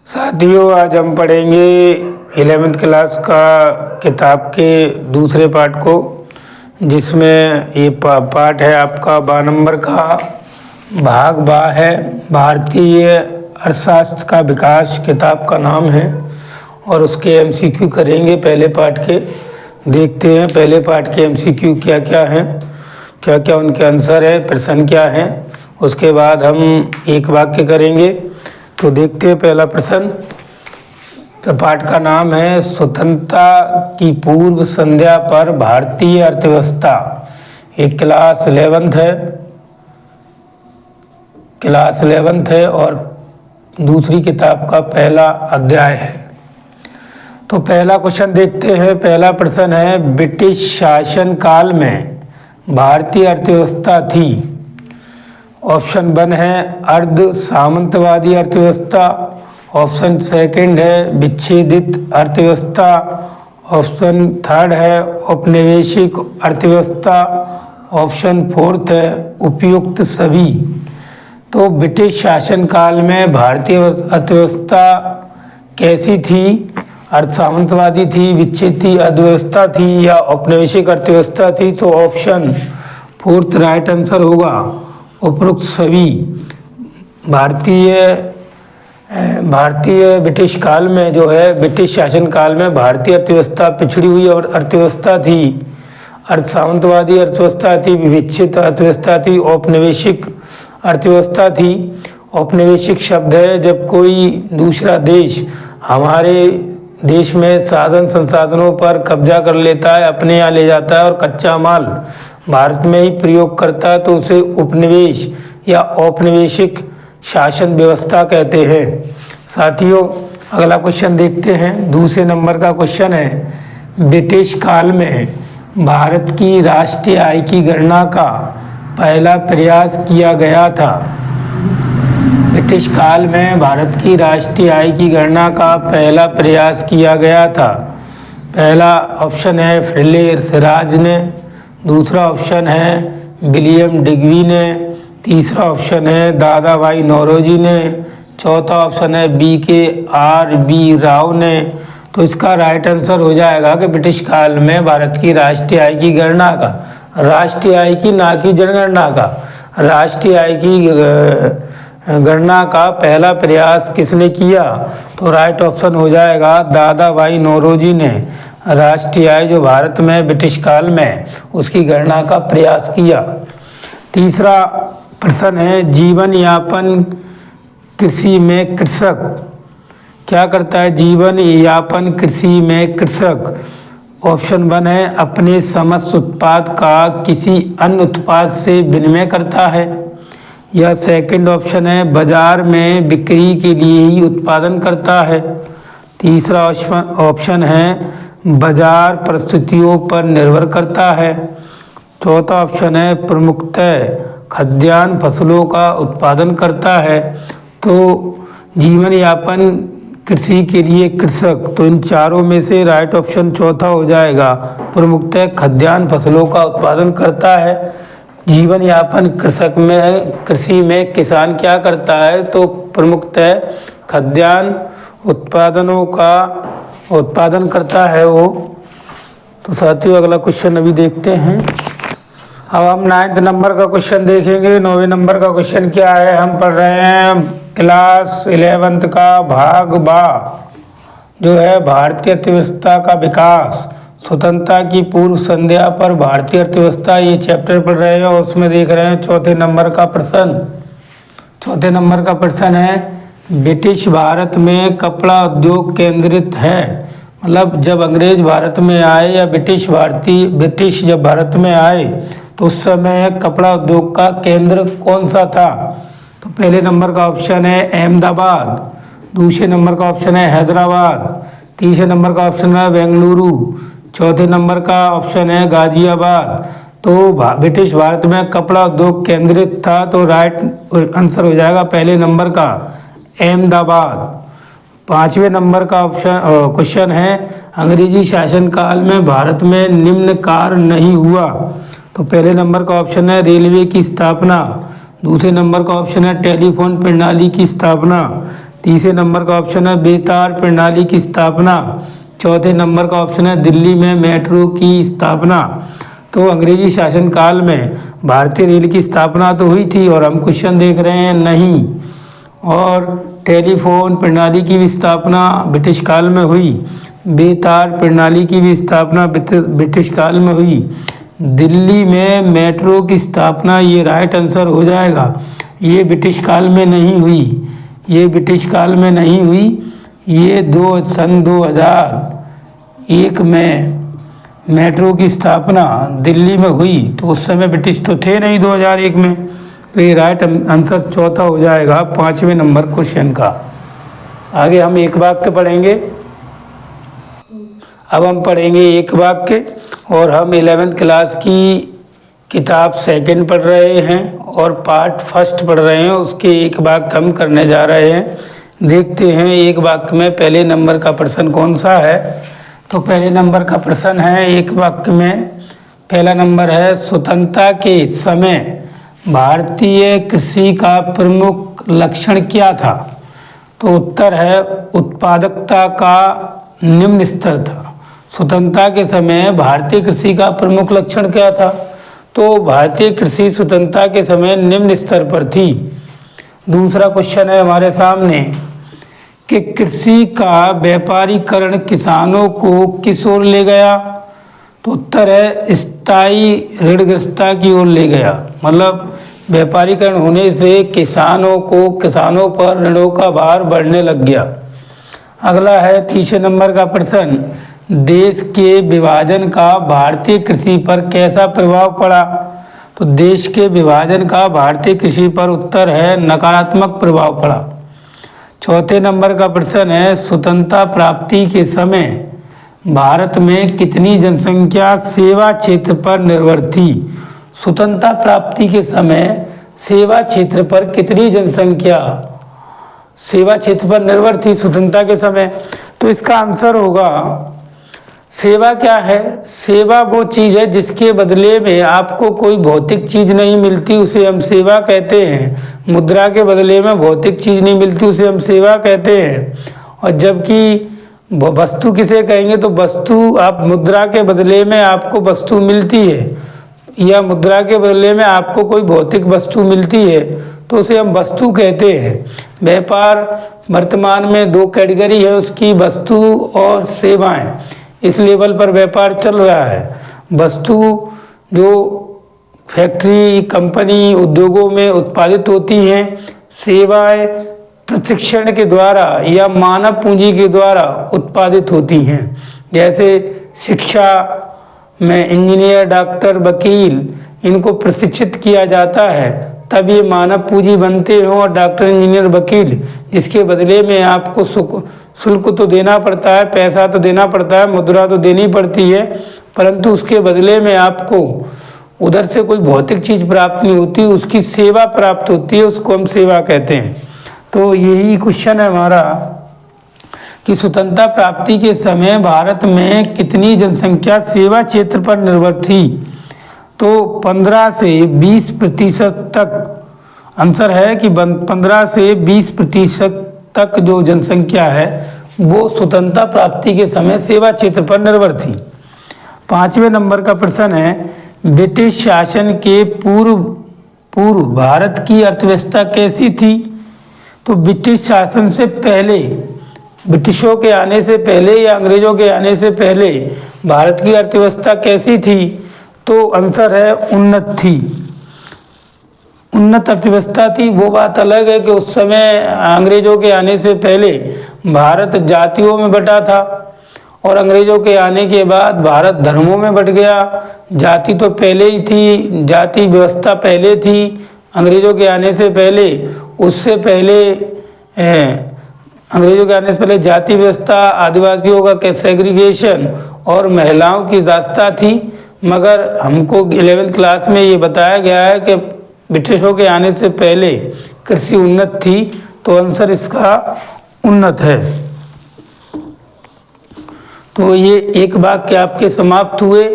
साथियों, आज हम पढ़ेंगे 11वीं क्लास का किताब के दूसरे पार्ट को, जिसमें ये पार्ट है आपका 12 नंबर का। भाग बा है भारतीय अर्थशास्त्र का विकास, किताब का नाम है और उसके एमसीक्यू करेंगे पहले पार्ट के। देखते हैं पहले पार्ट के एमसीक्यू क्या क्या हैं, क्या क्या उनके आंसर है, प्रश्न क्या है। उसके बाद हम एक वाक्य करेंगे। तो देखते हैं पहला प्रश्न। तो पाठ का नाम है स्वतंत्रता की पूर्व संध्या पर भारतीय अर्थव्यवस्था। एक क्लास 11th है और दूसरी किताब का पहला अध्याय है। तो पहला क्वेश्चन देखते हैं। पहला प्रश्न है, ब्रिटिश शासन काल में भारतीय अर्थव्यवस्था थी। ऑप्शन 1 है अर्ध सामंतवादी अर्थव्यवस्था, ऑप्शन 2 है विच्छेदित अर्थव्यवस्था, ऑप्शन 3 है औपनिवेशिक अर्थव्यवस्था, ऑप्शन 4 है उपयुक्त सभी। तो ब्रिटिश शासन काल में भारतीय अर्थव्यवस्था कैसी थी? अर्ध सामंतवादी थी, विच्छेदित अर्थव्यवस्था थी या औपनिवेशिक अर्थव्यवस्था थी? तो ऑप्शन 4 राइट आंसर होगा, उपरोक्त सभी। भारतीय ब्रिटिश काल में जो है, ब्रिटिश शासन काल में भारतीय अर्थव्यवस्था पिछड़ी हुई और अर्थव्यवस्था थी। अर्ध सामंतवादी अर्थव्यवस्था थी, विच्छेदित अर्थव्यवस्था थी, औपनिवेशिक अर्थव्यवस्था थी। औपनिवेशिक शब्द है जब कोई दूसरा देश हमारे देश में साधन संसाधनों पर कब्जा कर लेता है, अपने यहाँ ले जाता है और कच्चा माल भारत में ही प्रयोग करता है, तो उसे उपनिवेश या औपनिवेशिक शासन व्यवस्था कहते हैं। साथियों, अगला क्वेश्चन देखते हैं। दूसरे नंबर का क्वेश्चन है, ब्रिटिश काल में भारत की राष्ट्रीय आय की गणना का पहला प्रयास किया गया था। ब्रिटिश काल में भारत की राष्ट्रीय आय की गणना का पहला प्रयास किया गया था। पहला ऑप्शन है फ्रिले सिराज ने, दूसरा ऑप्शन है विलियम डिग्वी ने, तीसरा ऑप्शन है दादा भाई नौरोजी ने, चौथा ऑप्शन है BKR राव ने। तो इसका राइट आंसर हो जाएगा कि ब्रिटिश काल में भारत की राष्ट्रीय आय की गणना का, राष्ट्रीय आय की ना की जनगणना का, राष्ट्रीय आय की गणना का पहला प्रयास किसने किया? तो राइट ऑप्शन हो जाएगा दादा भाई नौरोजी ने राष्ट्रीय आय जो भारत में ब्रिटिश काल में उसकी गणना का प्रयास किया। तीसरा प्रश्न है, जीवन यापन कृषि में कृषक क्या करता है? जीवन यापन कृषि में कृषक ऑप्शन 1 है अपने समस्त उत्पाद का किसी अन्य उत्पाद से विनिमय करता है, या सेकंड ऑप्शन है बाजार में बिक्री के लिए ही उत्पादन करता है, तीसरा ऑप्शन है बाजार परिस्थितियों पर निर्भर करता है, चौथा ऑप्शन है प्रमुखतः खाद्यान्न फसलों का उत्पादन करता है। तो जीवन यापन कृषि के लिए कृषक, तो इन चारों में से राइट ऑप्शन चौथा हो जाएगा, प्रमुखतः खाद्यान्न फसलों का उत्पादन करता है। जीवन यापन कृषि में किसान क्या करता है? तो प्रमुखतः खाद्यान्न उत्पादनों का उत्पादन करता है वो। तो साथियों, अगला क्वेश्चन अभी देखते हैं। अब हम 9th नंबर का क्वेश्चन देखेंगे। 9वें नंबर का क्वेश्चन क्या है? हम पढ़ रहे हैं क्लास 11th का भाग बा, जो है भारतीय अर्थव्यवस्था का विकास, स्वतंत्रता की पूर्व संध्या पर भारतीय अर्थव्यवस्था, ये चैप्टर पढ़ रहे हैं और उसमें देख रहे हैं चौथे नंबर का प्रश्न। चौथे नंबर का प्रश्न है, ब्रिटिश भारत में कपड़ा उद्योग केंद्रित है। मतलब जब अंग्रेज भारत में आए या ब्रिटिश जब भारत में आए तो उस समय कपड़ा उद्योग का केंद्र कौन सा था? तो पहले नंबर का ऑप्शन है अहमदाबाद, दूसरे नंबर का ऑप्शन है हैदराबाद, तीसरे नंबर का ऑप्शन है बेंगलुरु, चौथे नंबर का ऑप्शन है गाजियाबाद। तो ब्रिटिश भारत में कपड़ा उद्योग केंद्रित था, तो राइट आंसर हो जाएगा पहले नंबर का अहमदाबाद। 5वें नंबर का क्वेश्चन है, अंग्रेजी शासनकाल में भारत में निम्न कार्य नहीं हुआ। तो पहले नंबर का ऑप्शन है रेलवे की स्थापना, दूसरे नंबर का ऑप्शन है टेलीफोन प्रणाली की स्थापना, तीसरे नंबर का ऑप्शन है बेतार प्रणाली की स्थापना। चौथे नंबर का ऑप्शन है दिल्ली में मेट्रो की स्थापना। तो अंग्रेजी शासनकाल में भारतीय रेल की स्थापना तो हुई थी और हम क्वेश्चन देख रहे हैं नहीं। और टेलीफोन प्रणाली की भी स्थापना ब्रिटिश काल में हुई। बेतार प्रणाली की भी स्थापना ब्रिटिश काल में हुई। दिल्ली में मेट्रो की स्थापना, ये राइट आंसर हो जाएगा। ये ब्रिटिश काल में नहीं हुई, ये ब्रिटिश काल में नहीं हुई, ये सन 2001 में मेट्रो की स्थापना दिल्ली में हुई। तो उस समय ब्रिटिश तो थे नहीं 2001 में। तो ये राइट आंसर चौथा हो जाएगा 5वें नंबर क्वेश्चन का। आगे हम एक वाक्य पढ़ेंगे। अब हम पढ़ेंगे एक वाक्य, और हम 11th क्लास की किताब सेकंड पढ़ रहे हैं और पार्ट फर्स्ट पढ़ रहे हैं। उसके एक वाक्य हम करने जा रहे हैं। देखते हैं एक वाक्य में पहले नंबर का प्रश्न कौन सा है। तो पहले नंबर का प्रश्न है एक वाक्य में, पहला नंबर है स्वतंत्रता के समय भारतीय कृषि का प्रमुख लक्षण क्या था। तो उत्तर है उत्पादकता का निम्न स्तर था। स्वतंत्रता के समय भारतीय कृषि का प्रमुख लक्षण क्या था। तो भारतीय कृषि स्वतंत्रता के समय निम्न स्तर पर थी। दूसरा क्वेश्चन है हमारे सामने कि कृषि का व्यापारीकरण किसानों को किस ओर ले गया। तो उत्तर है स्थायी ऋणग्रस्तता की ओर ले गया। मतलब व्यापारीकरण होने से किसानों पर ऋणों का भार बढ़ने लग गया। अगला है तीसरे नंबर का प्रश्न, देश के विभाजन का भारतीय कृषि पर कैसा प्रभाव पड़ा। तो देश के विभाजन का भारतीय कृषि पर उत्तर है नकारात्मक प्रभाव पड़ा। चौथे नंबर का प्रश्न है स्वतंत्रता प्राप्ति के समय भारत में कितनी जनसंख्या सेवा क्षेत्र पर निर्भर थी। स्वतंत्रता प्राप्ति के समय सेवा क्षेत्र पर कितनी जनसंख्या सेवा क्षेत्र पर निर्भर थी स्वतंत्रता के समय। तो इसका आंसर होगा सेवा क्या है। सेवा वो चीज़ है जिसके बदले में आपको कोई भौतिक चीज़ नहीं मिलती, उसे हम सेवा कहते हैं। मुद्रा के बदले में भौतिक चीज़ नहीं मिलती, उसे हम सेवा कहते हैं। और जबकि वस्तु किसे कहेंगे, तो वस्तु आप मुद्रा के बदले में आपको वस्तु मिलती है या मुद्रा के बदले में आपको कोई भौतिक वस्तु मिलती है तो उसे हम वस्तु कहते हैं। व्यापार वर्तमान में दो कैटेगरी है उसकी, वस्तु और सेवाएं। इस लेवल पर व्यापार चल रहा है। वस्तु जो फैक्ट्री कंपनी उद्योगों में उत्पादित होती हैं, सेवाएं प्रशिक्षण के द्वारा या मानव पूंजी के द्वारा उत्पादित होती हैं। जैसे शिक्षा में इंजीनियर डॉक्टर वकील इनको प्रशिक्षित किया जाता है तब ये मानव पूंजी बनते हों, और डॉक्टर इंजीनियर वकील जिसके बदले में आपको शुल्क तो देना पड़ता है, पैसा तो देना पड़ता है, मुद्रा तो देनी पड़ती है, परंतु उसके बदले में आपको उधर से कोई भौतिक चीज़ प्राप्त नहीं होती, उसकी सेवा प्राप्त होती है, उसको हम सेवा कहते हैं। तो यही क्वेश्चन है हमारा कि स्वतंत्रता प्राप्ति के समय भारत में कितनी जनसंख्या सेवा क्षेत्र पर निर्भर थी। तो 15 से 20% तक आंसर है कि 15 से 20% तक जो जनसंख्या है वो स्वतंत्रता प्राप्ति के समय सेवा क्षेत्र पर निर्भर थी। 5वें नंबर का प्रश्न है ब्रिटिश शासन के पूर्व भारत की अर्थव्यवस्था कैसी थी। तो ब्रिटिश शासन से पहले, ब्रिटिशों के आने से पहले या अंग्रेजों के आने से पहले भारत की अर्थव्यवस्था कैसी थी। तो आंसर है उन्नत थी, उन्नत अर्थव्यवस्था थी। वो बात अलग है कि उस समय अंग्रेजों के आने से पहले भारत जातियों में बटा था और अंग्रेजों के आने के बाद भारत धर्मों में बट गया। जाति तो पहले ही थी, जाति व्यवस्था पहले थी अंग्रेजों के आने से पहले। उससे पहले अंग्रेजों के आने से पहले जाति व्यवस्था, आदिवासियों का सेग्रीगेशन और महिलाओं की दास्ता थी। मगर हमको 11th क्लास में ये बताया गया है कि ब्रिटिशों के आने से पहले कृषि उन्नत थी। तो आंसर इसका उन्नत है। तो ये एक वाक्य आपके समाप्त हुए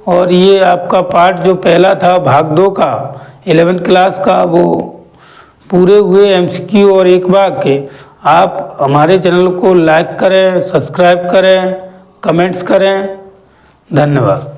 और ये आपका पार्ट जो पहला था भाग 2 का 11th क्लास का वो पूरे हुए एमसीक्यू और एक वाक्य। आप हमारे चैनल को लाइक करें, सब्सक्राइब करें, कमेंट्स करें। धन्यवाद।